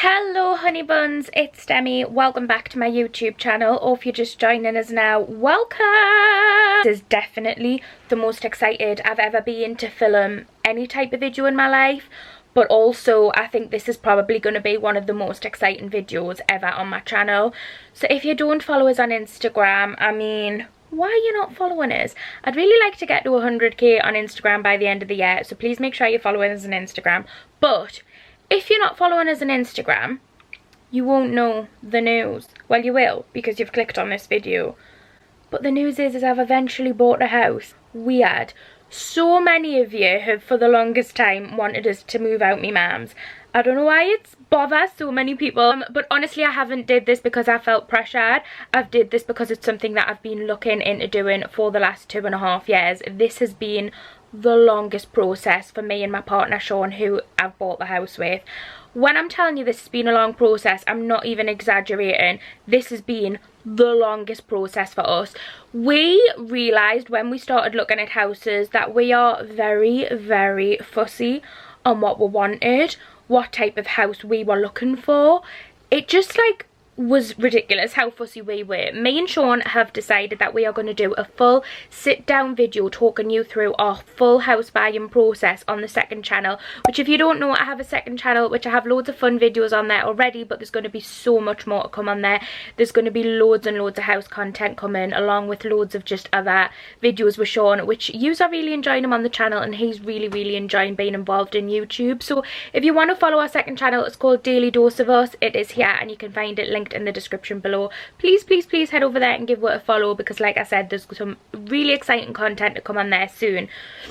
Hello honey buns, it's Demi. Welcome back to my YouTube channel, or if you're just joining us now, welcome! This is definitely the most excited I've ever been to film any type of video in my life, but also I think this is probably going to be one of the most exciting videos ever on my channel. So if you don't follow us on Instagram, I mean, why are you not following us? I'd really like to get to 100k on Instagram by the end of the year, so please make sure you're following us on Instagram. But if you're not following us on Instagram, you won't know the news. Well, you will, because you've clicked on this video. But the news is I've eventually bought a house. Weird. So many of you have for the longest time wanted us to move out me mams. I don't know why it's bothered so many people, but honestly I haven't did this because I felt pressured. I've did this because it's something that I've been looking into doing for the last 2.5 years. This has been the longest process for me and my partner Sean, who I've bought the house with. When I'm telling you this has been a long process, I'm not even exaggerating. This has been the longest process for us. We realised when we started looking at houses that we are very, very fussy on what we wanted, what type of house we were looking for. It just was ridiculous how fussy we were. Me and Sean have decided that we are going to do a full sit down video talking you through our full house buying process on the second channel, which if you don't know, I have a second channel which I have loads of fun videos on there already, but there's going to be so much more to come on there. There's going to be loads and loads of house content coming, along with loads of just other videos with Sean, which yous are really enjoying him on the channel, and he's really enjoying being involved in YouTube. So if you want to follow our second channel, it's called Daily Dose of Us. It is here and you can find it linked in the description below. Please head over there and give it a follow, because like I said, there's some really exciting content to come on there soon.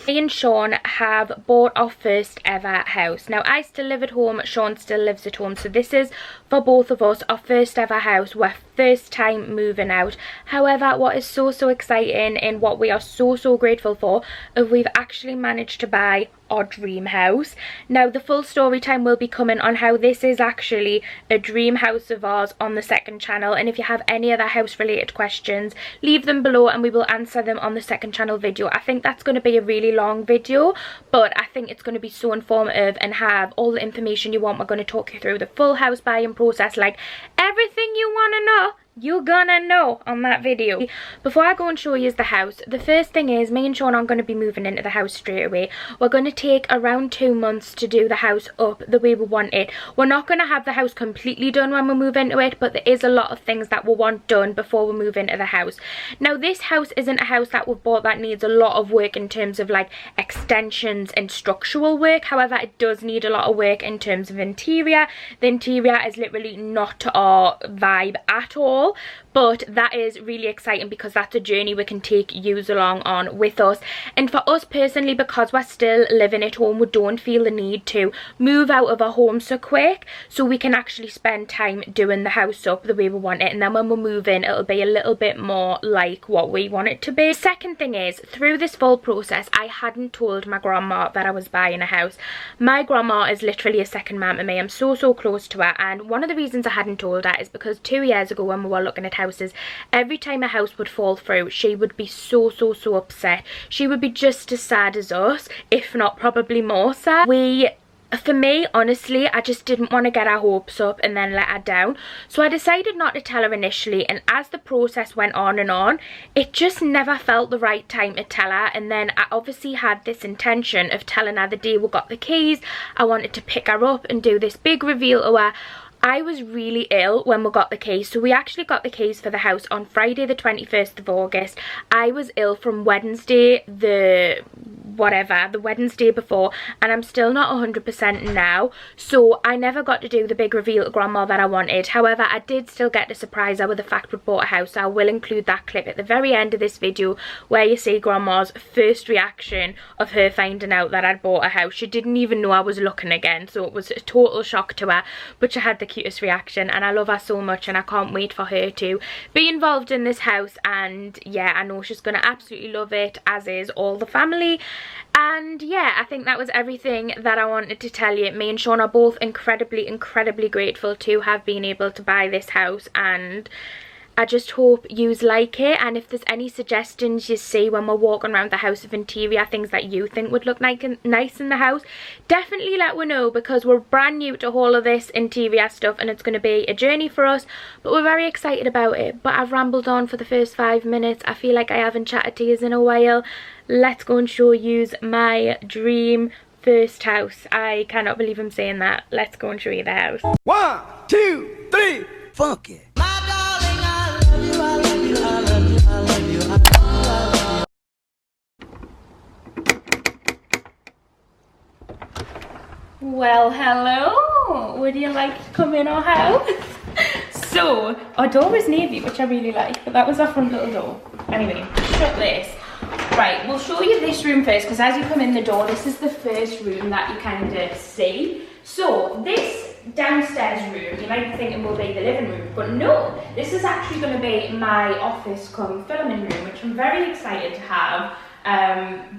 Me and Sean have bought our first ever house. Now I still live at home, Sean still lives at home, so this is for both of us our first ever house. We're first time moving out. However, what is so exciting and what we are so grateful for is we've actually managed to buy our dream house. Now the full story time will be coming on how this is actually a dream house of ours on the second channel, and if you have any other house related questions, leave them below and we will answer them on the second channel video. I think that's going to be a really long video, but I think it's going to be so informative and have all the information you want. We're going to talk you through the full house buying process, like everything you want to know you're gonna know on that video. Before I go and show you the house, the first thing is me and Sean are going to be moving into the house straight away. We're going to take around 2 months to do the house up the way we want it. We're not going to have the house completely done when we move into it, but there is a lot of things that we want done before we move into the house. Now this house isn't a house that we've bought that needs a lot of work in terms of like extensions and structural work. However, it does need a lot of work in terms of interior. The interior is literally not our vibe at all, but that is really exciting because that's a journey we can take yous along on with us. And for us personally, because we're still living at home, we don't feel the need to move out of our home so quick, so we can actually spend time doing the house up the way we want it, and then when we move in it'll be a little bit more like what we want it to be. The second thing is, through this full process I hadn't told my grandma that I was buying a house. My grandma is literally a second mum to me. I'm so close to her, and one of the reasons I hadn't told her is because 2 years ago when we were looking at houses, every time a house would fall through she would be so upset. She would be just as sad as us, if not probably more sad. For me, honestly, I just didn't want to get her hopes up and then let her down, so I decided not to tell her initially, and as the process went on and on, it just never felt the right time to tell her. And then I obviously had this intention of telling her the day we got the keys. I wanted to pick her up and do this big reveal to her. I was really ill when we got the keys, so we actually got the keys for the house on Friday the 21st of August. I was ill from Wednesday the Wednesday before, and I'm still not 100% now, so I never got to do the big reveal to grandma that I wanted. However, I did still get to surprise her with the fact we bought a house, so I will include that clip at the very end of this video where you see grandma's first reaction of her finding out that I'd bought a house. She didn't even know I was looking again, so it was a total shock to her, but she had the cutest reaction, and I love her so much and I can't wait for her to be involved in this house. And yeah, I know she's gonna absolutely love it, as is all the family. And yeah, I think that was everything that I wanted to tell you. Me and Sean are both incredibly grateful to have been able to buy this house, and I just hope you like it, and if there's any suggestions you see when we're walking around the house of interior, things that you think would look nice in the house, definitely let me know, because we're brand new to all of this interior stuff and it's going to be a journey for us, but we're very excited about it. But I've rambled on for the first 5 minutes. I feel like I haven't chatted to you in a while. Let's go and show you my dream first house. I cannot believe I'm saying that. Let's go and show you the house. 1, 2, 3, funk it. Well, hello. Would you like to come in our house? So, our door is navy, which I really like, but that was our front little door. Anyway, shut this. Right, we'll show you this room first, because as you come in the door, this is the first room that you kind of see. So, this downstairs room, you might be thinking will be the living room, but no, this is actually going to be my office come filming room, which I'm very excited to have,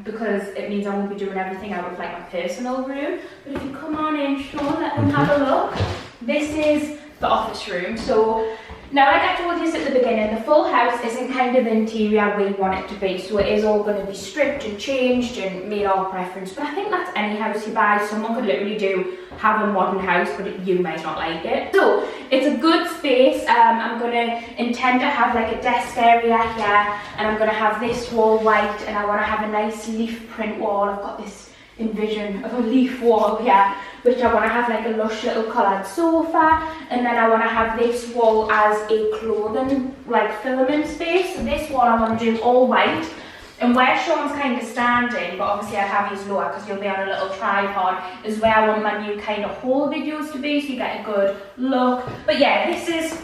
because it means I won't be doing everything out of like my personal room. But if you come on in, Sean, let them have a look. This is the office room. So now, like I told you at the beginning, the full house isn't kind of the interior we want it to be, so it is all going to be stripped and changed and made our preference. But I think that's any house you buy. Someone could literally have a modern house, but you might not like it. So it's a good space. I'm going to intend to have like a desk area here, and I'm going to have this wall white, and I want to have a nice leaf print wall. I've got this envision of a leaf wall here, which I want to have like a lush little coloured sofa, and then I want to have this wall as a clothing like filming space. So this wall I want to do all white, and where Sean's kind of standing, but obviously I have his lower because you'll be on a little tripod, is where I want my new kind of haul videos to be, so you get a good look. But yeah, this is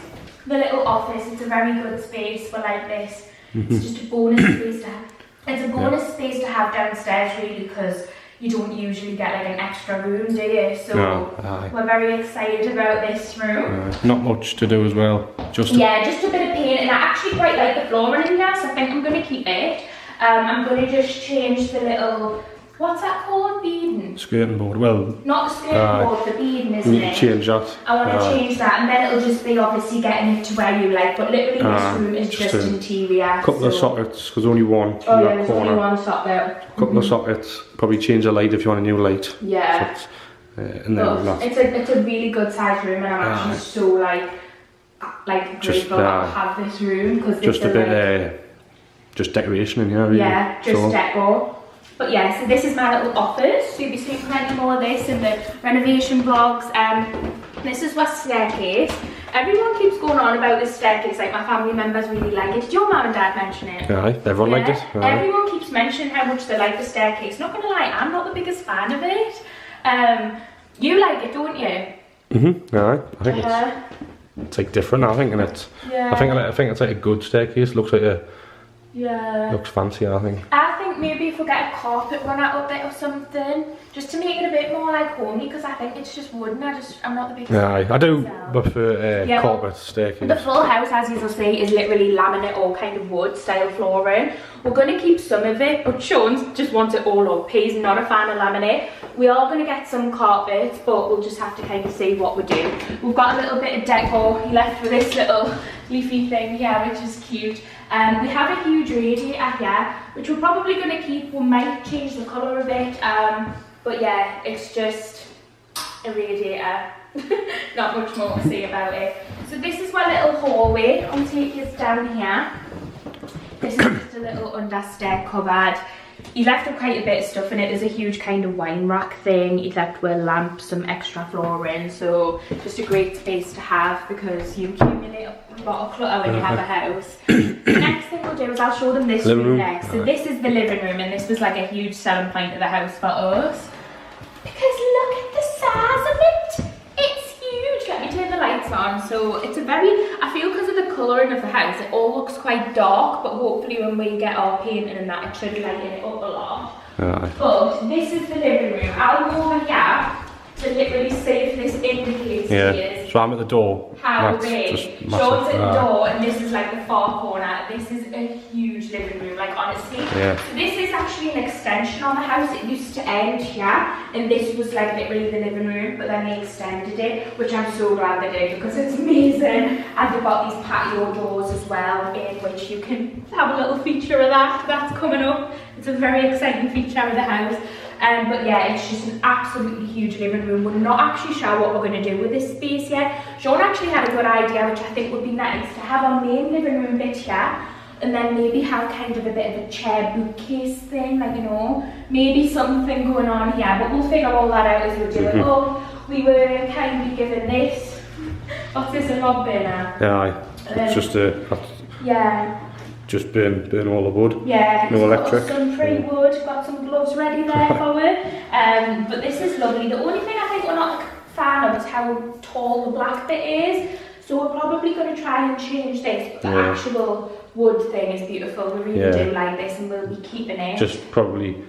the little office. It's a very good space for like this. It's just a bonus space to have. It's a bonus space to have downstairs, really, because you don't usually get like an extra room, do you? So no, we're very excited about this room. Not much to do as well. Just a bit of paint, and I actually quite like the flooring in here, so I think I'm going to keep it. I'm going to just change the little, what's that called? Beading? Skirting board. Well, not the skirting board, the beading, isn't it? Change that. I want to change that, and then it'll just be obviously getting it to where you like. But literally, this room is just interior. Couple of sockets, because only one. Oh yeah, there's only one socket. Couple of sockets. Probably change the light if you want a new light. Yeah. So and then it's a really good size room, and I'm actually so like grateful to have this room, because just a bit just decoration in here. Really. Yeah, just decor. But yeah, so this is my little office. So you'll be seeing plenty more of this in the renovation vlogs. This is my staircase. Everyone keeps going on about this staircase, like my family members really like it. Did your mum and dad mention it? Yeah, everyone liked it. Everyone keeps mentioning how much they like the staircase. Not gonna lie, I'm not the biggest fan of it. You like it, don't you? Yeah, I think it's like different. I think, and it's. Yeah. I think it's like a good staircase. Looks like a. Yeah. Looks fancy, I think. I think maybe if we get a carpet runner up it or something, just to make it a bit more like homey, because I think it's just wooden. I'm not the biggest fan. I do prefer carpet staircase. The full house, as you'll see, is literally laminate or kind of wood style flooring. We're going to keep some of it, but Sean just wants it all up. He's not a fan of laminate. We are going to get some carpets, but we'll just have to kind of see what we do. We've got a little bit of decor left for this little leafy thing here, which is cute. We have a huge radiator here, which we're probably going to keep. We might change the colour a bit, but yeah, it's just a radiator. Not much more to say about it. So this is my little hallway. I'll take you down here. This is just a little under stair cupboard. He left with quite a bit of stuff in it. There's a huge kind of wine rack thing. He left with lamps, some extra flooring. So just a great space to have, because you accumulate a lot of clutter when you have a house. The next thing we'll do is I'll show them this room next. So this is the living room, and this was like a huge selling point of the house for us. Because look at the size of it. It's huge. Let me turn the lights on. So it's a very, I feel because of the colouring of the house, it all looks quite dark, but hopefully when we get our painting and that, it should lighten it up a lot. But this is the living room. I'll go over here to literally see if this indicates to you. So I'm at the door. How big? Sean's at the door, and this is like the far corner. This is a huge living room. Like honestly, Yeah. So this is actually an extension on the house. It used to end here, and this was like literally the living room, but then they extended it, which I'm so glad they did because it's amazing. And they've got these patio doors as well, in which you can have a little feature of that. That's coming up. It's a very exciting feature of the house. But yeah, it's just an absolutely huge living room. We're not actually sure what we're going to do with this space yet. Sean actually had a good idea, which I think would be nice, to have our main living room bit here, and then maybe have kind of a bit of a chair bookcase thing, like, you know, maybe something going on here, but we'll figure all that out as we do it. Oh, we were kindly given this. What's this, a log burner? Yeah, it's just a... Yeah. Just burn all the wood. Yeah, no electric. Got some free wood, got some gloves ready there for it. But this is lovely. The only thing I think we're not a fan of is how tall the black bit is. So we're probably going to try and change this. But the actual wood thing is beautiful. We really do like this, and we'll be keeping it. Just probably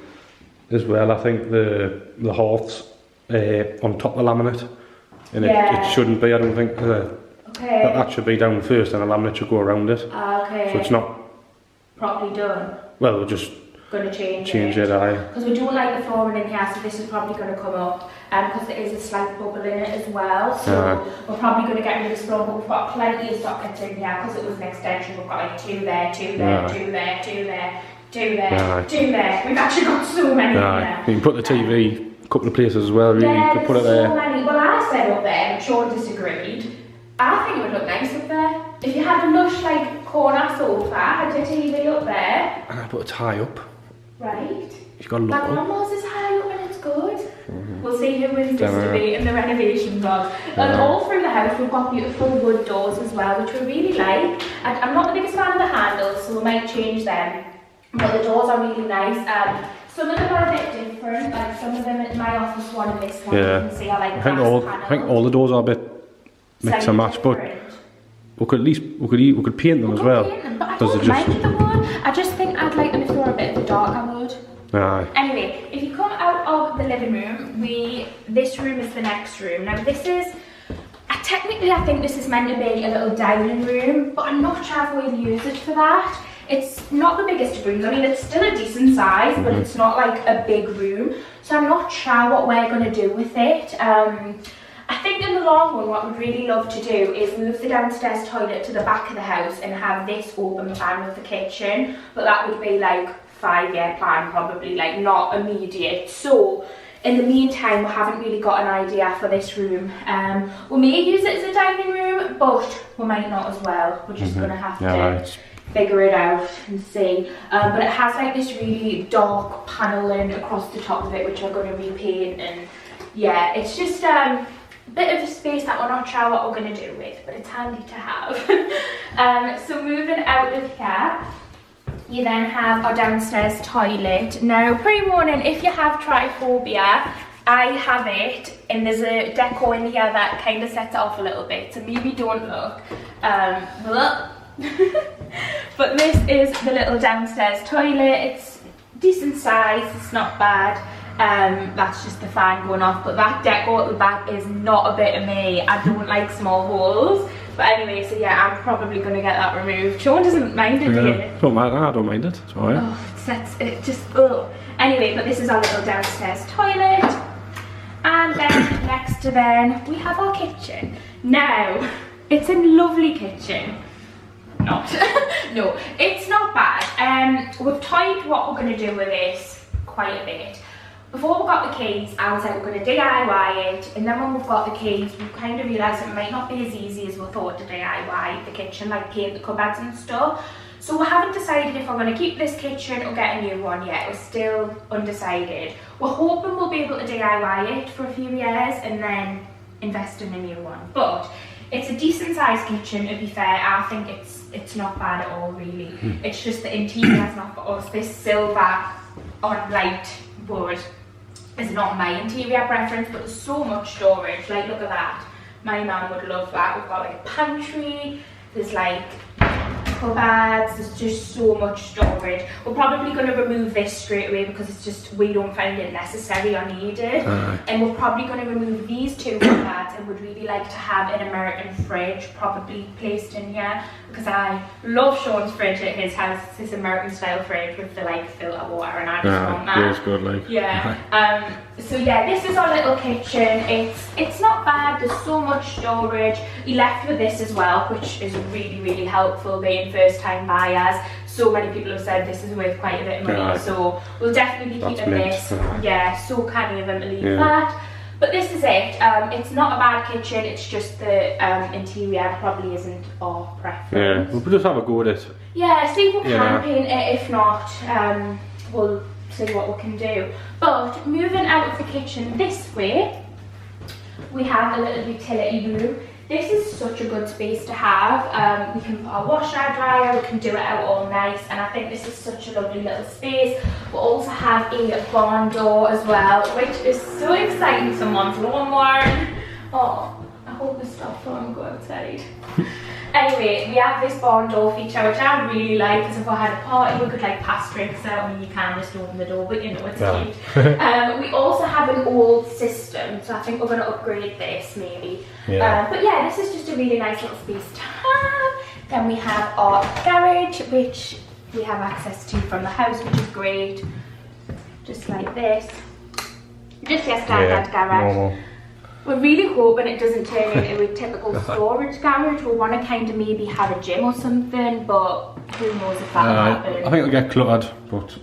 as well, I think the hearth's on top of the laminate. And it shouldn't be, I don't think. That should be down first, and the laminate should go around it. Okay. So it's not properly done. Well, we're just going to change it, aye. Because we don't like the flooring in here, so this is probably going to come up. Because there is a slight bubble in it as well, so we're probably going to get rid of this floor, but we've got plenty of sockets in here because it was an extension. We've got like 2 there, 2 there, 2 there, 2 there, 2 there, 2 there. We've actually got so many in there. You can put the TV a couple of places as well, really. Yeah, you could put it there. So many. Well, I said up there, but Sean disagreed. I think it would look nice up there. If you had a lush, like, corner sofa, had your TV up there. And I put it high up. Right. You've got to look like up. almost as high up and it's good. We'll see who wins this debate in the renovation vlog. And all through the house we've got beautiful wood doors as well, which we really like. I'm not the biggest fan of the handles, so we might change them. But the doors are really nice. Some of them are a bit different, like some of them in my office one and this one. You can see I like I think all the doors are a bit mix and match, but we could at least we could paint them as well. But I don't like the wood. I just think I'd like them if they were a bit of a darker wood. Anyway, if you come out of the living room, this room is the next room. Now this is technically I think this is meant to be a little dining room, but I'm not sure if we'll use it for that. It's not the biggest room. I mean, it's still a decent size, but it's not like a big room. So I'm not sure what we're going to do with it. I think in the long run, what we'd really love to do is move the downstairs toilet to the back of the house and have this open plan with the kitchen. But that would be like 5-year plan, probably, like not immediate. So in the meantime, we haven't really got an idea for this room. We may use it as a dining room, but we might not as well. We're just going to have to figure it out and see. But it has like this really dark paneling across the top of it, which we're going to repaint. And yeah, it's just bit of a space that we're not sure what we're going to do with, but it's handy to have. So moving out of here, you then have our downstairs toilet. Now, pre-warning, if you have tryphobia, I have it, and there's a deco in here that kind of sets it off a little bit, so maybe don't look. But this is the little downstairs toilet. It's decent size, it's not bad. That's just the fan going off, but that deco at the back is not a bit of me. I don't like small holes. But anyway, so yeah, I'm probably going to get that removed. Sean doesn't mind it here. Don't mind, I don't mind it, it's alright. Oh, it sets it just, ugh. Anyway, but this is our little downstairs toilet. And then next to then, we have our kitchen. Now, it's a lovely kitchen. Not. No, it's not bad. We've toyed what we're going to do with this quite a bit. Before we got the keys, I was like, we're going to DIY it, and then when we've got the keys, we kind of realised it might not be as easy as we thought to DIY the kitchen, like paint the cupboards and stuff. So we haven't decided if we're going to keep this kitchen or get a new one yet. We're still undecided. We're hoping we'll be able to DIY it for a few years and then invest in a new one. But it's a decent sized kitchen, to be fair. I think it's not bad at all, really. It's just the interior's not for us. This silver on light wood is not my interior preference, but there's so much storage. Like, look at that. My mum would love that. We've got like a pantry. There's like cupboards, there's just so much storage. We're probably going to remove this straight away because it's just, we don't find it necessary or needed. And we're probably going to remove these 2 cupboards and would really like to have an American fridge probably placed in here, because I love Sean's fridge at his house. It's this American style fridge with the like filter water, and I just want that. Yeah, it's good, like. Yeah. So yeah, this is our little kitchen. It's not bad. There's so much storage. He left with this as well, which is really helpful being first time buyers. So many people have said this is worth quite a bit of money, so we'll definitely be keeping this. Yeah, so kind of him to leave that. But this is it. It's not a bad kitchen, it's just the interior probably isn't our preference. Yeah, we'll just have a go at it. Yeah, see if we can paint it. If not, we'll see what we can do. But moving out of the kitchen this way, we have a little utility room. This is such a good space to have. We can put our washer, dryer, we can do it out all nice, and I think this is such a lovely little space. We'll also have a barn door as well, which is so exciting. Someone's lawnmower. Oh, I hope this stuff won't go outside. Anyway, we have this barn door feature, which I really like, because if I had a party, we could like pass drinks out. I mean, you can just open the door, but you know, it's cute. We also have an old system, so I think we're going to upgrade this maybe. But yeah, this is just a really nice little space to have. Then we have our garage, which we have access to from the house, which is great. Just like this. Just your standard garage. Normal. We're really hoping it doesn't turn into a typical storage garage. We want to kind of maybe have a gym or something, but who knows if that'll happen. I think it'll get cluttered, but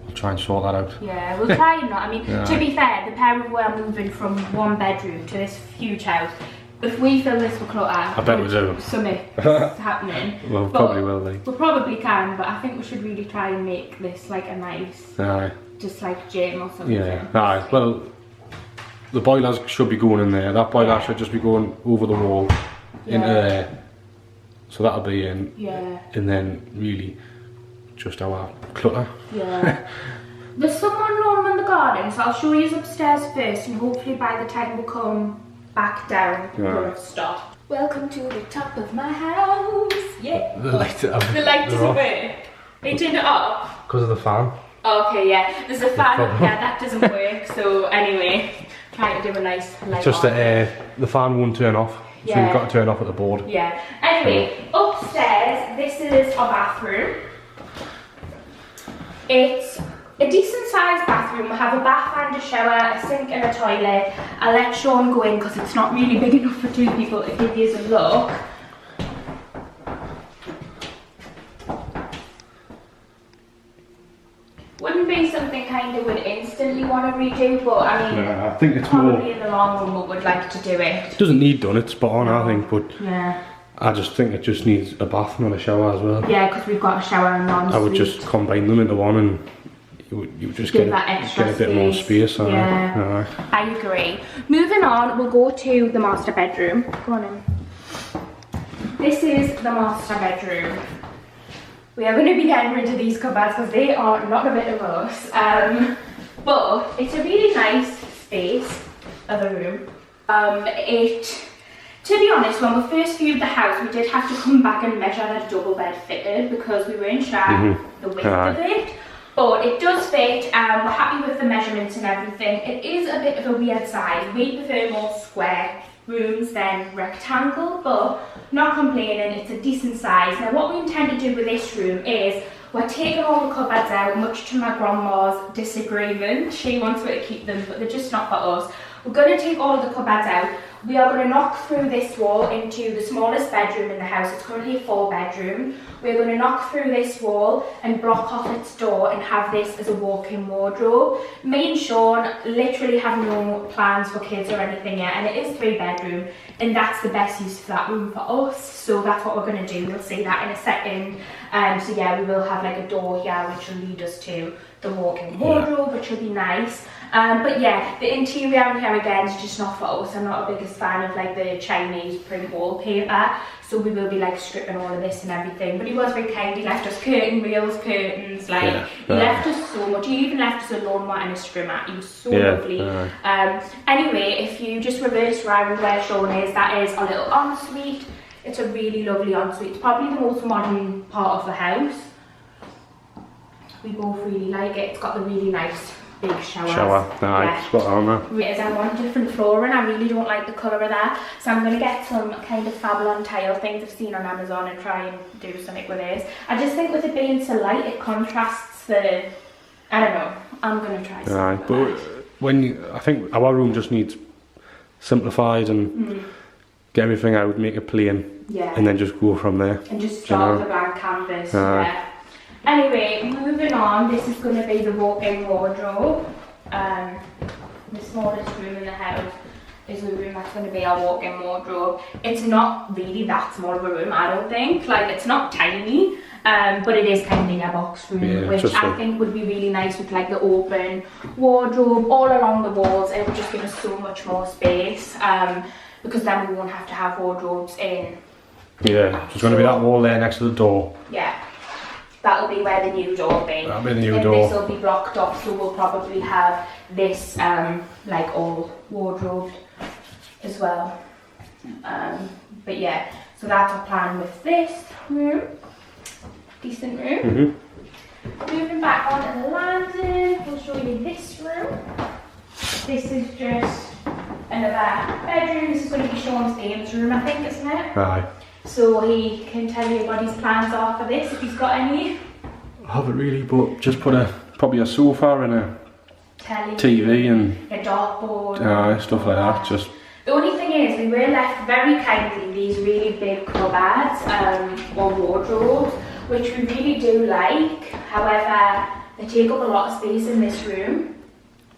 we'll try and sort that out. Yeah, we'll try and not. I mean, to be fair, the pair of we're moving from 1 bedroom to this huge house. If we fill this with clutter, I bet we do. Something's happening. Well, we probably will be. We probably can, but I think we should really try and make this like a nice, just like gym or something. Yeah, well, the boilers should be going in there. That boiler should just be going over the wall into there. So that'll be in. And then really just our clutter. There's someone lawn in the garden, so I'll show you upstairs first, and hopefully by the time we come back down, we'll have stopped. Welcome to the top of my house. Yeah. The light doesn't work. They turned it off. Because of the fan. Okay, yeah. There's a fan up here that doesn't work. So anyway, trying to do a nice light. Just the fan won't turn off. So you've got to turn off at the board. Yeah. Anyway, upstairs, this is our bathroom. It's a decent sized bathroom. We have a bath and a shower, a sink and a toilet. I'll let Sean go in because it's not really big enough for 2 people to give you a look. Wouldn't be something kind of would instantly want to redo, but I mean, I think it's probably more, in the long run we would like to do it. It doesn't need done, it's spot on, I think, but I just think it just needs a bath and a shower as well. Yeah, because we've got a shower and an ensuite. I would just combine them into one, and you would just get a bit more space. I agree. Moving on, we'll go to the master bedroom. Go on in. This is the master bedroom. We are going to be getting rid of these cupboards because they are not a bit of us. But it's a really nice space of a room. To be honest, when we first viewed the house, we did have to come back and measure that double bed fitted because we weren't sure the width of it. But it does fit. We're happy with the measurements and everything. It is a bit of a weird size. We prefer more square rooms than rectangle, but not complaining, it's a decent size. Now what we intend to do with this room is we're taking all the cupboards out, much to my grandma's disagreement. She wants me to keep them, but they're just not for us. We're going to take all of the cupboards out. We are going to knock through this wall into the smallest bedroom in the house. It's currently a 4-bedroom. We're going to knock through this wall and block off its door and have this as a walk-in wardrobe. Me and Sean literally have no plans for kids or anything yet, and it is 3-bedroom, and that's the best use for that room for us. So that's what we're going to do. We'll see that in a second. So yeah, we will have like a door here which will lead us to the walk-in wardrobe, which will be nice. But yeah, the interior in here again is just not for us. I'm not the biggest fan of like the Chinese print wallpaper, so we will be like stripping all of this and everything. But he was very kind. He left us curtain reels, curtains, like he left us so much. He even left us a lawnmower and a strimmer. He was so lovely. Anyway, if you just reverse around where Sean is, that is our little ensuite. It's a really lovely ensuite. It's probably the most modern part of the house. We both really like it. It's got the really nice big showers. Nice, spot on there. It is, I want different flooring. I really don't like the colour of that, so I'm going to get some kind of Fablon tile things I've seen on Amazon and try and do something with this. I just think with it being so light, it contrasts the, I don't know, I'm going to try something. But I think our room just needs simplified and get everything out, make it plain, and then just go from there. And just start with a blank canvas. Yeah. Anyway, moving on, this is going to be the walk-in wardrobe. The smallest room in the house is the room that's going to be our walk-in wardrobe. It's not really that small of a room, I don't think. Like, it's not tiny, but it is kind of a box room, which I think would be really nice with like the open wardrobe all along the walls. It would just give us so much more space, because then we won't have to have wardrobes in. Yeah, there's going to be that wall there next to the door. Yeah. That'll be where the new door will be. That'll be the new door. This will be blocked off, so we'll probably have this like all wardrobe as well. But yeah, so that's our plan with this room. Decent room. Moving back onto the landing, we'll show you this room. This is just another bedroom. This is going to be Sean's games room, I think, isn't it? Aye. So he can tell you what his plans are for this, if he's got any. I haven't really, but just put probably a sofa and a TV and a dartboard. Stuff like that. Just. The only thing is, we were left very kindly these really big cupboards or wardrobes, which we really do like. However, they take up a lot of space in this room,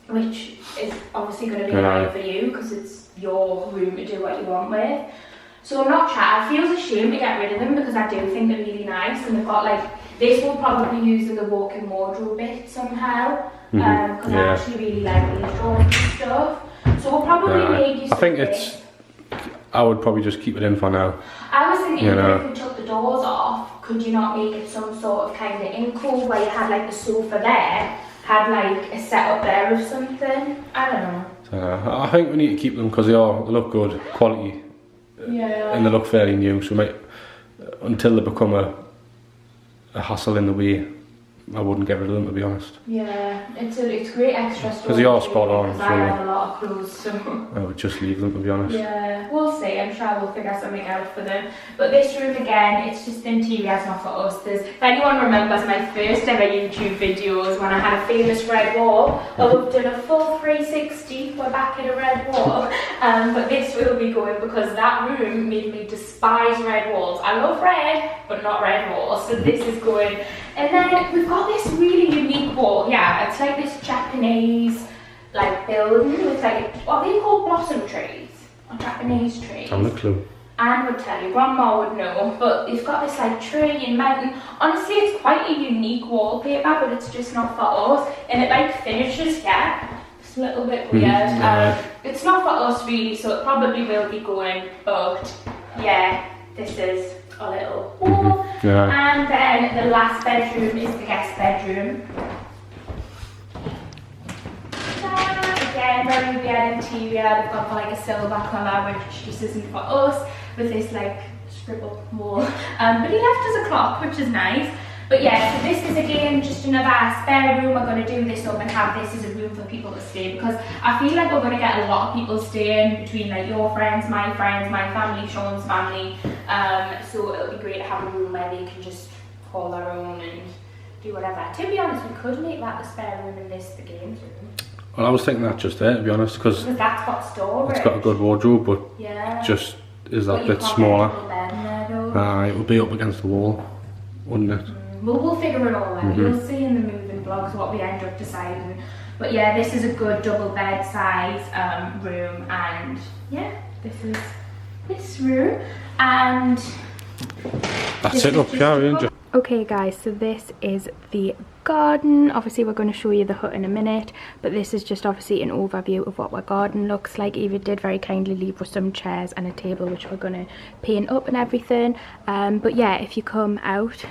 which is obviously going to be annoying for you because it's your room to do what you want with. So I'm not I feel ashamed to get rid of them because I do think they're really nice, and they've got like, this will probably use in the walk-in wardrobe bit somehow, because I actually really like these drawers and stuff. So we'll probably make use of this. I would probably just keep it in for now. I was thinking if we took the doors off, could you not make it some sort of kind of enclosure where you had like the sofa there, had like a setup there or something? I don't know. I think we need to keep them because they look good quality. And they look fairly new, so until they become a hassle in the way, I wouldn't get rid of them, to be honest. Yeah, it's great extra storage. Because they are spot on. Because I have a lot of clothes, so I would just leave them, to be honest. Yeah, we'll see. I'm sure we'll figure something out for them. But this room again, it's just interior, it's not for us. If anyone remembers my first ever YouTube videos when I had a famous red wall, I've done a full 360. We're back in a red wall. But this will be going because that room made me despise red walls. I love red, but not red walls. So this is going. And then we've got this really unique wall. Yeah, it's like this Japanese like building with like, what are they called, blossom trees? Or Japanese trees? I have no clue. Anne would tell you, Grandma would know, but it's got this like tree and mountain. Honestly, it's quite a unique wallpaper, but it's just not for us. And it like finishes here. It's a little bit weird. It's not for us really, so it probably will be going, but yeah, this is a little wall. And then the last bedroom is the guest bedroom. Again, very weird interior. They've got like a silver colour, which just isn't for us, with this like scribble wall. But he left us a clock, which is nice. But yeah, so this is again just another spare room. We're going to do this up and have this as a room for people to stay, because I feel like we're going to get a lot of people staying between like your friends, my family, Sean's family. So it'll be great to have a room where they can just call their own and do whatever. To be honest, we could make that the spare room and this the games room. Well, I was thinking that just there, to be honest, because that's got storage. It's got a good wardrobe, but just is that bit smaller. It would be up against the wall, wouldn't it? Well, we'll figure it all out. You'll see in the moving vlogs what we end up deciding. But yeah, this is a good double bed size room, and yeah, this is this room, and that's it up here. Okay guys, so this is the garden. Obviously we're going to show you the hut in a minute, but this is just obviously an overview of what our garden looks like. Eva did very kindly leave us some chairs and a table which we're going to paint up and everything. But yeah, if you come out,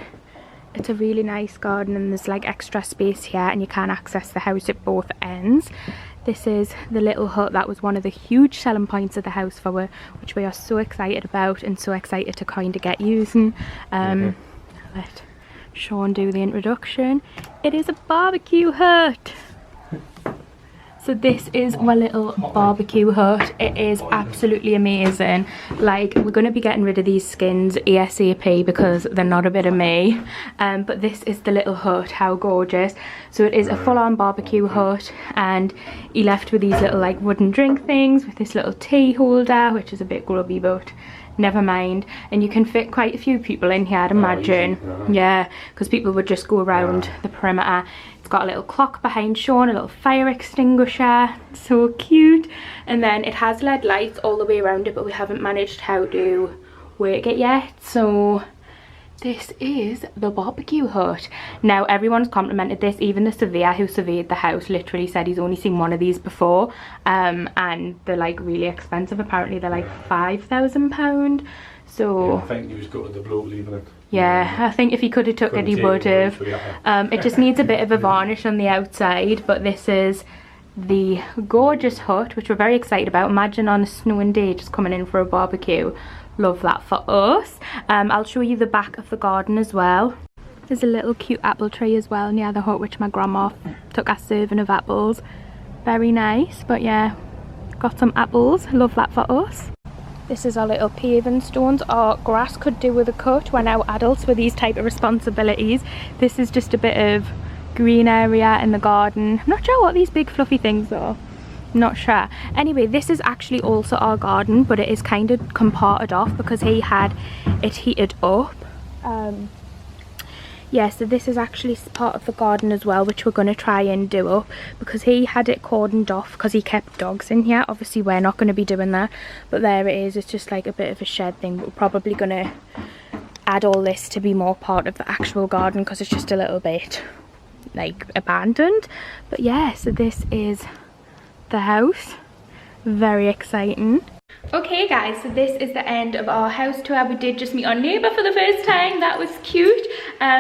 it's a really nice garden, and there's like extra space here, and you can access the house at both ends. This is the little hut that was one of the huge selling points of the house for us, which we are so excited about and so excited to kind of get using. Let Sean do the introduction. It is a barbecue hut. So this is my little barbecue hut. It is absolutely amazing. Like, we're going to be getting rid of these skins ASAP because they're not a bit of me. But this is the little hut. How gorgeous. So it is a full-on barbecue hut, and he left with these little like wooden drink things with this little tea holder, which is a bit grubby, but never mind. And you can fit quite a few people in here, I'd imagine. Yeah, because people would just go around the perimeter. It's got a little clock behind Sean, a little fire extinguisher, so cute. And then it has LED lights all the way around it, but we haven't managed how to work it yet. So this is the barbecue hut. Now everyone's complimented this, even the surveyor who surveyed the house literally said he's only seen one of these before, and they're like really expensive. Apparently they're like £5,000. So yeah, I think he was gutted the bloke leaving it. Yeah, I think if he could have took it, he would have. It just needs a bit of a varnish on the outside, but this is the gorgeous hut, which we're very excited about. Imagine on a snowing day just coming in for a barbecue. Love that for us. I'll show you the back of the garden as well. There's a little cute apple tree as well near the hut, which my grandma took a serving of apples. Very nice, but yeah, got some apples. Love that for us. This is our little paving stones. Our grass could do with a cut. We're now adults with these type of responsibilities. This is just a bit of green area in the garden. I'm not sure what these big fluffy things are. I'm not sure. Anyway, this is actually also our garden, but it is kind of comparted off because he had it heated up. Yeah, so this is actually part of the garden as well, which we're going to try and do up because he had it cordoned off because he kept dogs in here. Obviously we're not going to be doing that, but there it is. It's just like a bit of a shed thing, but we're probably going to add all this to be more part of the actual garden because it's just a little bit like abandoned. But yeah, so this is the house. Very exciting. Okay guys, so this is the end of our house tour. We did just meet our neighbour for the first time. That was cute.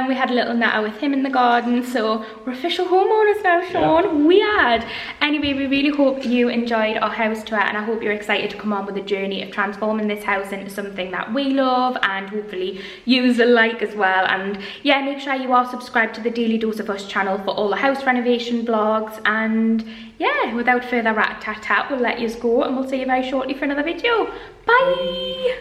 We had a little natter with him in the garden, so we're official homeowners now, Sean. Weird. Anyway, we really hope you enjoyed our house tour, and I hope you're excited to come on with the journey of transforming this house into something that we love and hopefully you will like as well. And yeah, make sure you are subscribed to the Daily Dose of Us channel for all the house renovation vlogs. And yeah, without further rat-tat-tat, we'll let you go and we'll see you very shortly for another video. Bye!